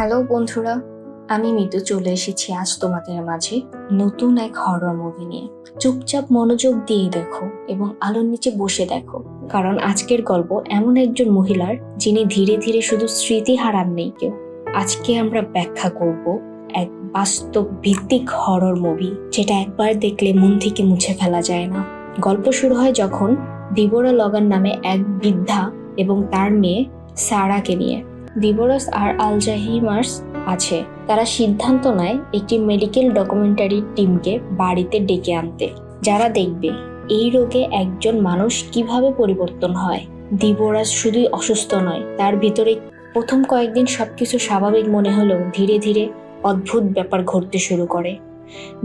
Hello বন্ধুরা, আমি মিতু চলে এসেছি আজ তোমাদের মাঝে নতুন এক হরর মুভি নিয়ে। চুপচাপ মনোযোগ দিয়ে দেখো এবং আলোর নিচে বসে দেখো, কারণ আজকের গল্প এমন একজন মহিলার যিনি ধীরে ধীরে শুধু স্মৃতি হারাননি কেউ। আজকে আমরা ব্যাখ্যা করব এক বাস্তব ভিত্তিক হরর মুভি, যেটা একবার দেখলে মন থেকে মুছে ফেলা যায় না। গল্প শুরু হয় যখন ডিবোরা লগান নামে এক বৃদ্ধা এবং তার মেয়ে সারাকে নিয়ে। ডিবোরাস আর আলজাইমার্স আছে। তারা সিদ্ধান্ত নেয় একটি মেডিকেল ডকুমেন্টারি টিমকে বাড়িতে ডেকে আনতে, যারা দেখবে এই রোগে একজন মানুষ কিভাবে পরিবর্তন হয়। ডিবোরাস শুধুই অসুস্থ নয়, তার ভিতরে প্রথম কয়েকদিন সবকিছু স্বাভাবিক মনে হলেও ধীরে ধীরে অদ্ভুত ব্যাপার ঘটতে শুরু করে।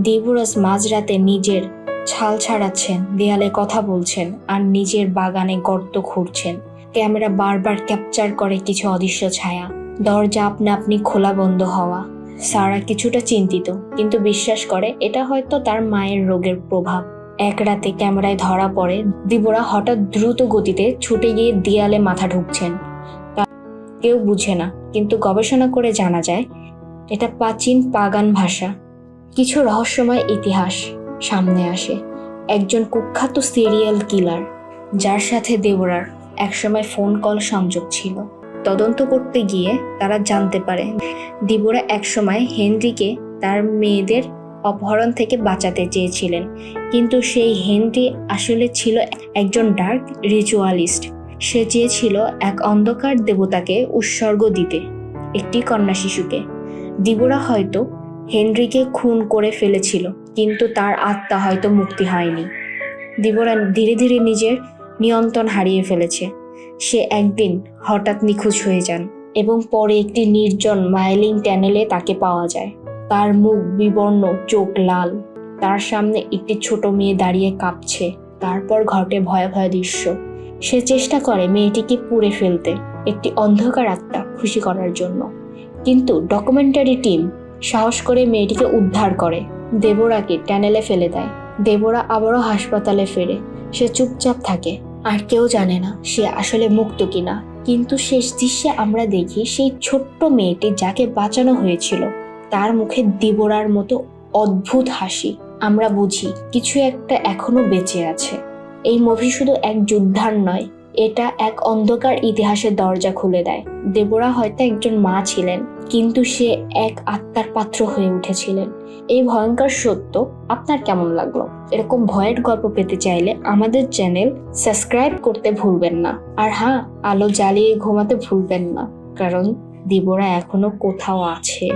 ডিবোরাস মাঝরাতে নিজের ছাল ছাড়াচ্ছেন, দেয়ালে কথা বলছেন আর নিজের বাগানে গর্ত খুঁড়ছেন। ক্যামেরা বারবার ক্যাপচার করে কিছু অদৃশ্য ছায়া, দরজা আপনা আপনি খোলা বন্ধ হওয়া। সারা কিছুটা চিন্তিত, কিন্তু বিশ্বাস করে এটা হয়তো তার মায়ের রোগের প্রভাব। এক রাতে ক্যামেরায় ধরা পড়ে ডিবোরা হঠাৎ দ্রুত গতিতে ছুটে গিয়ে দেয়ালে মাথা ঢুকছেন। কেউ বুঝে না, কিন্তু গবেষণা করে জানা যায় এটা প্রাচীন পাগান ভাষা। কিছু রহস্যময় ইতিহাস সামনে আসে। একজন কুখ্যাত সিরিয়াল কিলার, যার সাথে দেবরার একসময় ফোন কল সংযোগ ছিল। তদন্ত করতে গিয়ে তারা জানতে পারে ডিবোরা একসময় হেনরিকে তার মেয়েদের অপহরণ থেকে বাঁচাতে চেয়েছিলেন, কিন্তু সেই হেনরি আসলে ছিল একজন ডার্ক রিচুয়ালিস্ট। সে চেয়েছিল এক অন্ধকার দেবতাকে উৎসর্গ দিতে, একটি কন্যা শিশুকে। ডিবোরা হয়তো হেনরিকে খুন করে ফেলেছিল, কিন্তু তার আত্মা হয়তো মুক্তি হয়নি। ডিবোরা ধীরে ধীরে নিজের নিয়ন্ত্রণ হারিয়ে ফেলেছে। সে একদিন হঠাৎ নিখোঁজ হয়ে যান এবং পরে একটি নির্জন মাইলিং টানেলে তাকে পাওয়া যায়। তার মুখ বিবর্ণ, চোখ লাল। তার সামনে একটি ছোট মেয়ে দাঁড়িয়ে কাঁপছে। তারপর ঘটে ভয়াবহ দৃশ্য। সে চেষ্টা করে মেয়েটিকে পুড়ে ফেলতে, একটি অন্ধকার আত্মা খুশি করার জন্য, কিন্তু ডকুমেন্টারি টিম সাহস করে মেয়েটিকে উদ্ধার করে দেবোরাকে টানেলে ফেলে দেয়। দেবোরা আবারও হাসপাতালে ফেরে। সে চুপচাপ থাকে, আর কেউ জানে না সে আসলে মুক্ত কিনা। কিন্তু শেষ দৃশ্যে আমরা দেখি সেই ছোট্ট মেয়েটি যাকে বাঁচানো হয়েছিল, তার মুখে দেবোরার মতো অদ্ভুত হাসি। আমরা বুঝি কিছু একটা এখনো বেঁচে আছে। এই মুভি শুধু এক যুদ্ধার নয়, এটা এক অন্ধকার ইতিহাসের দরজা খুলে দেয়। দেবোরা হয়তো একজন মা ছিলেন, কিন্তু সে এক আত্মার পাত্র হয়ে উঠেছিলেন। এই ভয়ঙ্কর সত্য আপনার কেমন লাগলো? এরকম ভয়ের গল্প পেতে চাইলে আমাদের চ্যানেল সাবস্ক্রাইব করতে ভুলবেন না। আর হ্যাঁ, আলো জ্বালিয়ে ঘুমাতে ভুলবেন না, কারণ দেবোরা এখনো কোথাও আছে।